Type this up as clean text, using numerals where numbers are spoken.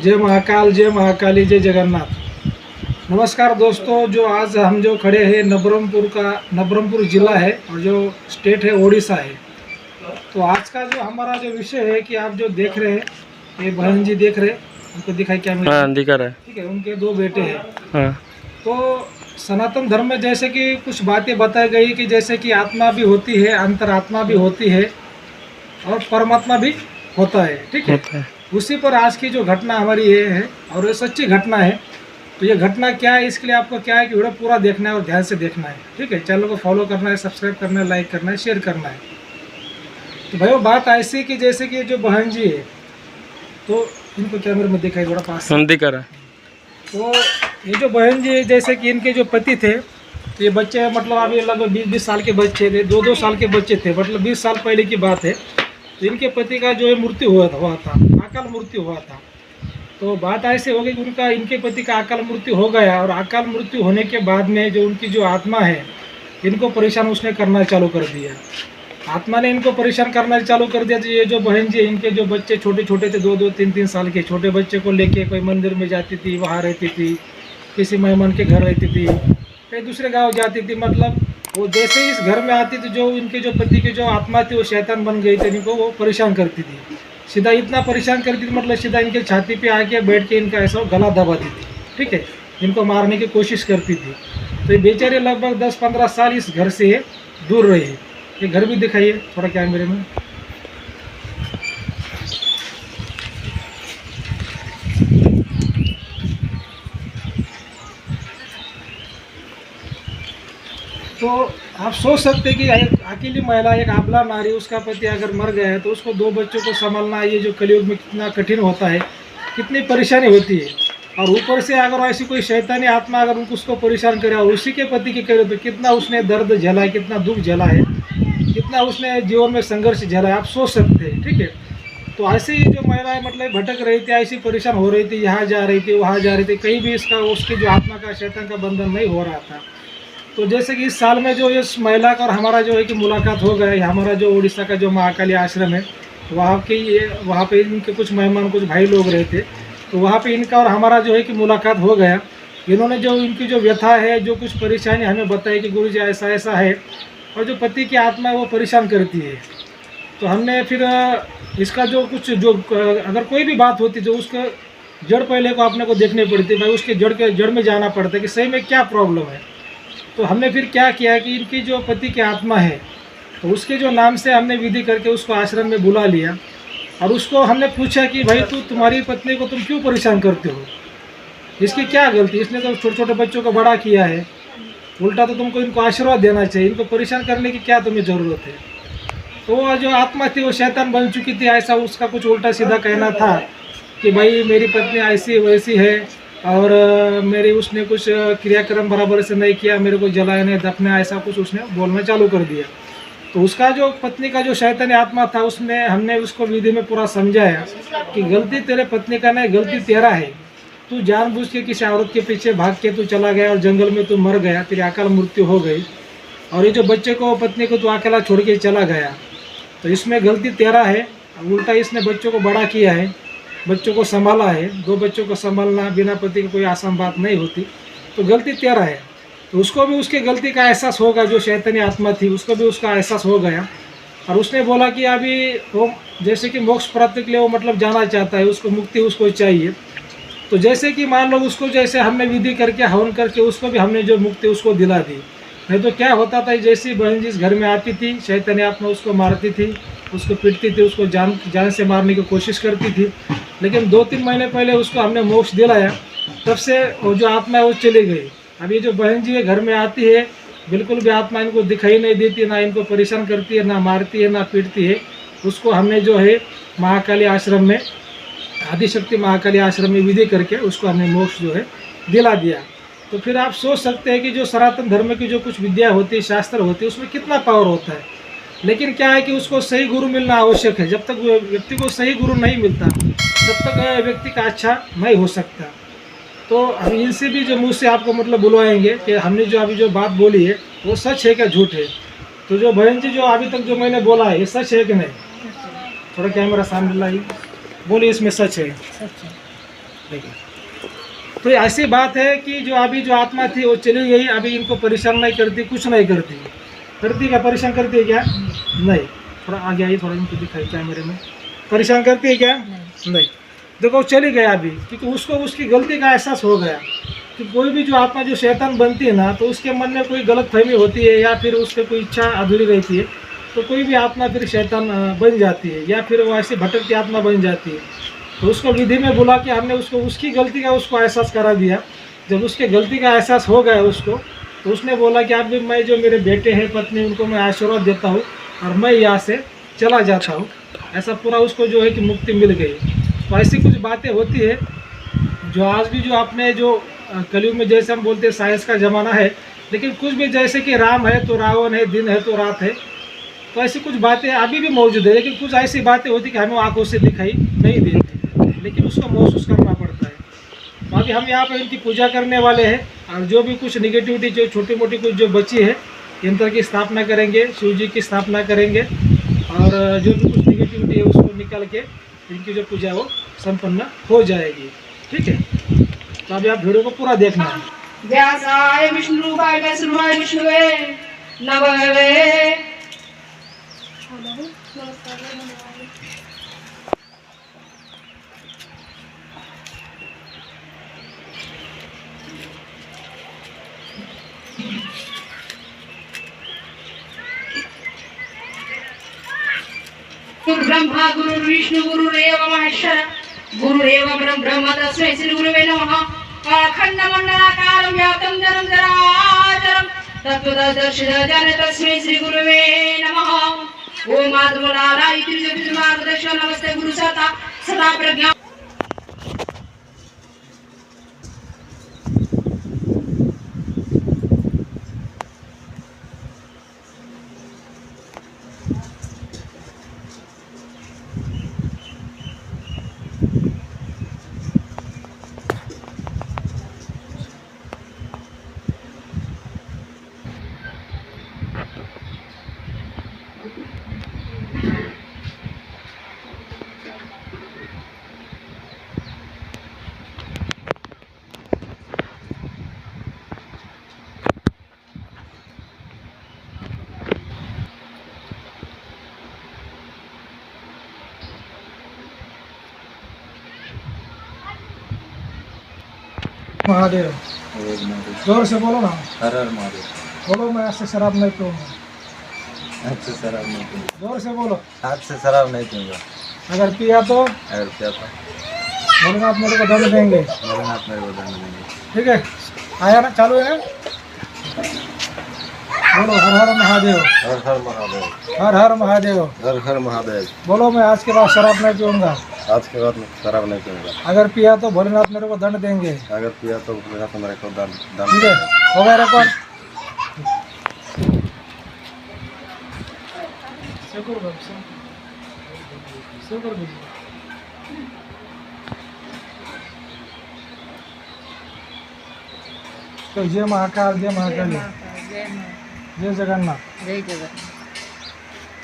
जय महाकाल, जय महाकाली, जय जगन्नाथ। नमस्कार दोस्तों, जो आज हम जो खड़े हैं नबरंगपुर ज़िला है और जो स्टेट है ओडिशा है। तो आज का जो हमारा जो विषय है कि आप जो देख रहे हैं, ये बहन जी देख रहे हैं, उनको दिखाई क्या मिल हाँ, दिखा रहा है। ठीक है, उनके 2 बेटे हैं। हाँ। तो सनातन धर्म में जैसे कि कुछ बातें बताई गई कि जैसे कि आत्मा भी होती है, अंतरात्मा भी होती है और परमात्मा भी होता है। ठीक है, उसी पर आज की जो घटना हमारी ये है और ये सच्ची घटना है। तो ये घटना क्या है, इसके लिए आपको क्या है कि वीडियो पूरा देखना है और ध्यान से देखना है। ठीक है, चैनल को फॉलो करना है, सब्सक्राइब करना है, लाइक करना है, शेयर करना है। तो भाई वो बात ऐसी कि जैसे कि जो बहन जी है, तो इनको कैमरे में दिखाई थोड़ा पास हम दिखा रहा है। तो ये जो बहन जी जैसे कि इनके जो पति थे, तो ये बच्चे मतलब अभी लगभग 20-20 साल के बच्चे थे, 2-2 साल के बच्चे थे, मतलब 20 साल पहले की बात है। तो इनके पति का जो है मृत्यु हुआ था, अकाल मृत्यु हुआ था। तो बात ऐसे हो गई कि इनके पति का अकाल मृत्यु हो गया और अकाल मृत्यु होने के बाद में जो उनकी जो आत्मा है, इनको परेशान उसने करना चालू कर दिया। आत्मा ने इनको परेशान करना चालू कर दिया। तो ये जो बहन जी, इनके जो बच्चे छोटे छोटे थे, 2-2, 3-3 साल के छोटे बच्चे को लेके कोई मंदिर में जाती थी, वहाँ रहती थी, किसी मेहमान के घर रहती थी, कहीं दूसरे गांव जाती थी। मतलब वो जैसे ही इस घर में आती थी, जो इनके जो पति की जो आत्मा थी वो शैतान बन गई थी, इनको वो परेशान करती थी। सीधा इतना परेशान करती थी, मतलब सीधा इनके छाती पे आके बैठ के इनका ऐसा गला दबाती थी। ठीक है, इनको मारने की कोशिश करती थी। तो ये बेचारे लगभग 10-15 साल इस घर से दूर रहे। ये घर भी दिखाइए थोड़ा कैमरे में। तो आप सोच सकते हैं कि एक अकेली महिला, एक अबला नारी, उसका पति अगर मर गया है तो उसको 2 बच्चों को संभालना ये जो कलयुग में कितना कठिन होता है, कितनी परेशानी होती है। और ऊपर से अगर ऐसी कोई शैतानी आत्मा अगर उसको परेशान करे और उसी के पति की करे, तो कितना उसने दर्द झेला है, कितना दुख झेला है, कितना उसने जीवन में संघर्ष झेला है, आप सोच सकते हैं। ठीक है, तो ऐसे ही जो महिलाएं मतलब भटक रही थी, ऐसी परेशान हो रही थी, यहाँ जा रही थी, वहाँ जा रही थी, कहीं भी उसकी जो आत्मा का, शैतान का बंधन नहीं हो रहा था। तो जैसे कि इस साल में जो इस महिला का और हमारा जो है कि मुलाकात हो गया, हमारा जो उड़ीसा का जो महाकाली आश्रम है, वहाँ पे इनके कुछ मेहमान, कुछ भाई लोग रहे थे। तो वहाँ पे इनका और हमारा जो है कि मुलाकात हो गया। इन्होंने जो इनकी जो व्यथा है, जो कुछ परेशानी हमें बताई कि गुरुजी ऐसा ऐसा है और जो पति की आत्मा है वो परेशान करती है। तो हमने फिर इसका जो अगर कोई भी बात होती तो उसका जड़ पहले को अपने को देखनी पड़ती है भाई, उसके जड़ में जाना पड़ता है कि सही में क्या प्रॉब्लम है। तो हमने फिर क्या किया कि इनकी जो पति की आत्मा है, तो उसके जो नाम से हमने विधि करके उसको आश्रम में बुला लिया और उसको हमने पूछा कि भाई तुम्हारी पत्नी को तुम क्यों परेशान करते हो, इसकी क्या गलती, इसने तो छोटे छोटे बच्चों को बड़ा किया है, उल्टा तो तुमको इनको आशीर्वाद देना चाहिए, इनको परेशान करने की क्या तुम्हें ज़रूरत है। तो वो जो आत्मा थी वो शैतान बन चुकी थी। ऐसा उसका कुछ उल्टा सीधा कहना था कि भाई मेरी पत्नी ऐसी वैसी है और मेरी उसने कुछ क्रियाक्रम बराबर से नहीं किया, मेरे को जलाया नहीं, दफना, ऐसा कुछ उसने बोलना चालू कर दिया। तो उसका जो पत्नी का जो शैतानी आत्मा था, हमने उसको विधि में पूरा समझाया कि गलती तेरे पत्नी का नहीं, गलती तेरा है। तू जानबूझ के किसी औरत के पीछे भाग के तू चला गया और जंगल में तू मर गया, तेरी अकाल मृत्यु हो गई। और ये जो बच्चे को, पत्नी को तू अकेला छोड़ के चला गया, तो इसमें गलती तेरा है। उल्टा इसने बच्चों को बड़ा किया है, बच्चों को संभाला है। 2 बच्चों को संभालना बिना पति की कोई आसान बात नहीं होती, तो गलती तेरा है। तो उसको भी उसकी गलती का एहसास होगा, जो शैतानी आत्मा थी उसको भी उसका एहसास हो गया। और उसने बोला कि अभी वो जैसे कि मोक्ष प्राप्ति के लिए वो मतलब जाना चाहता है, उसको मुक्ति उसको चाहिए। तो जैसे कि मान लो उसको जैसे हमने विधि करके, हवन करके उसको भी हमने जो मुक्ति उसको दिला दी। नहीं तो क्या होता था, जैसी बहन जी इस घर में आती थी, शैतानी आत्मा उसको मारती थी, उसको पीटती थी, उसको जान से मारने की कोशिश करती थी। लेकिन 2-3 महीने पहले उसको हमने मोक्ष दिलाया, तब से वो जो आत्मा है वो चली गई। अब ये जो बहन जी है घर में आती है, बिल्कुल भी आत्मा इनको दिखाई नहीं देती, ना इनको परेशान करती है, ना मारती है, ना पीटती है। उसको हमने जो है महाकाली आश्रम में, आदिशक्ति महाकाली आश्रम में विधि करके उसको हमने मोक्ष जो है दिला दिया। तो फिर आप सोच सकते हैं कि जो सनातन धर्म की जो कुछ विद्या होती है, शास्त्र होती है, उसमें कितना पावर होता है। लेकिन क्या है कि उसको सही गुरु मिलना आवश्यक है। जब तक व्यक्ति को सही गुरु नहीं मिलता, तब तक व्यक्ति का अच्छा नहीं हो सकता। तो हम इनसे भी जो मुँह से आपको मतलब बुलवाएंगे कि हमने जो अभी जो बात बोली है वो सच है क्या झूठ है। तो जो बहन जी जो अभी तक जो मैंने बोला है ये सच है कि नहीं, थोड़ा कैमरा सामने लाइए, बोलिए इसमें सच है। देखिए, तो ऐसी बात है कि जो अभी जो आत्मा थी वो चली गई, अभी इनको परेशान नहीं करती, कुछ नहीं करती। करती क्या, परेशान करती है क्या? नहीं। थोड़ा आगे आइए, थोड़ा इनको दिखाई कैमरे में। परेशान करती है क्या? नहीं। देखो चली गया अभी, क्योंकि उसको उसकी गलती का एहसास हो गया कि कोई भी जो आत्मा जो शैतान बनती है ना, तो उसके मन में कोई गलत फहमी होती है या फिर उसकी कोई इच्छा अधूरी रहती है, तो कोई भी आत्मा फिर शैतान बन जाती है या फिर वो ऐसी भटकती आत्मा बन जाती है। तो उसको विधि में बुला के हमने उसको उसकी गलती का उसको एहसास करा दिया। जब उसके गलती का एहसास हो गया उसको, तो उसने बोला कि अब मैं जो मेरे बेटे हैं, पत्नी, उनको मैं आशीर्वाद देता हूँ और मैं यहाँ से चला जाता हूँ। ऐसा पूरा उसको जो है कि मुक्ति मिल गई। तो ऐसी कुछ बातें होती है जो आज भी जो अपने जो कलयुग में जैसे हम बोलते हैं साइंस का ज़माना है, लेकिन कुछ भी जैसे कि राम है तो रावण है, दिन है तो रात है, तो ऐसी कुछ बातें अभी भी मौजूद है। लेकिन कुछ ऐसी बातें होती कि हमें आंखों से दिखाई नहीं देती, लेकिन उसको महसूस करना पड़ता है। तो अभी हम यहाँ पर इनकी पूजा करने वाले हैं और जो भी कुछ निगेटिविटी जो छोटी मोटी कुछ जो बची है, यंत्र की स्थापना करेंगे, शिव जी की स्थापना करेंगे और जो भी कुछ निगेटिविटी है उसको निकाल के इनकी जो पूजा वो संपन्न हो जाएगी। ठीक है, तो अभी आप वीडियो को पूरा देखना है। व्यासाय विष्णुरूपाय वैष्णवाय विष्णुवे नमः। गुरु ब्रह्मा गुरु विष्णु गुरुरेव महेश्वर गुरुरेव ब्रह्म तस्मै श्री गुरुवे नमः। अखण्डमण्डलाकारं व्याप्तं जरं जराचरं तत्त्वदर्शिनं तस्मै श्री गुरुवे नमः। ओम आत्मनाराय त्रिजगत् मार्गदर्शन नमस्ते गुरु सदा प्रज्ञा। महादेव, जोर से बोलो ना। हर हर महादेव। बोलो मैं आज से शराब नहीं पीऊंगा। आज से शराब नहीं पीऊंगा। जोर से बोलो। आज से शराब नहीं पीऊंगा। अगर पिया तो भोलेनाथ मेरे को दंड देंगे। भोलेनाथ मेरे को दंड देंगे। ठीक है, आया ना, चालू है ना? बोलो हर हर महादेव। हर हर महादेव। हर हर महादेव। हर हर महादेव। बोलो मैं आज के बाद शराब नहीं पीऊंगा। आज के बाद शराब नहीं पीऊंगा। अगर पिया तो भोलेनाथ मेरे को दंड देंगे। अगर पिया तो भोलेनाथ मेरे को दंड। ठीक है, हो गया रिकॉर्ड। तो जय महाकाल, जय महाकाली, जय जगन्नाथ। जय जगन्नाथ।